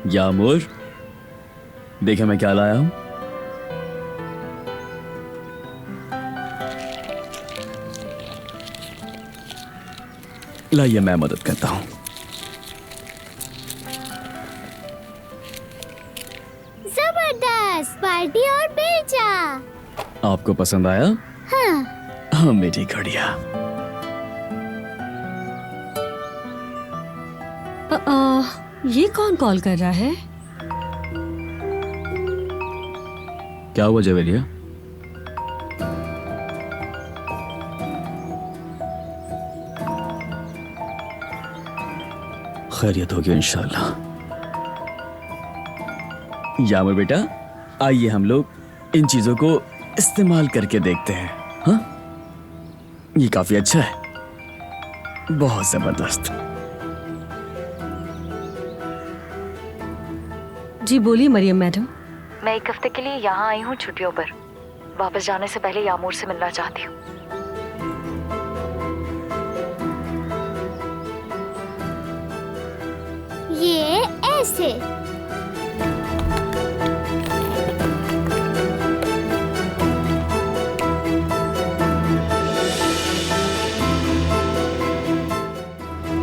यामूर, देखे मैं क्या लाया हूं। लाइए मैं मदद करता हूं। जबरदस्त पार्टी और बेचा। आपको पसंद आया? हाँ। हाँ मेरी घड़िया। ये कौन कॉल कर रहा है? क्या हुआ जवेरिया? खैरियत होगी इंशाल्लाह। यामूर बेटा, आइए हम लोग इन चीजों को इस्तेमाल करके देखते हैं। हाँ, ये काफी अच्छा है, बहुत जबरदस्त। जी बोलिए मरियम मैडम। मैं एक हफ्ते के लिए यहाँ आई हूँ छुट्टियों पर। वापस जाने से पहले यामूर से मिलना चाहती हूँ। ये ऐसे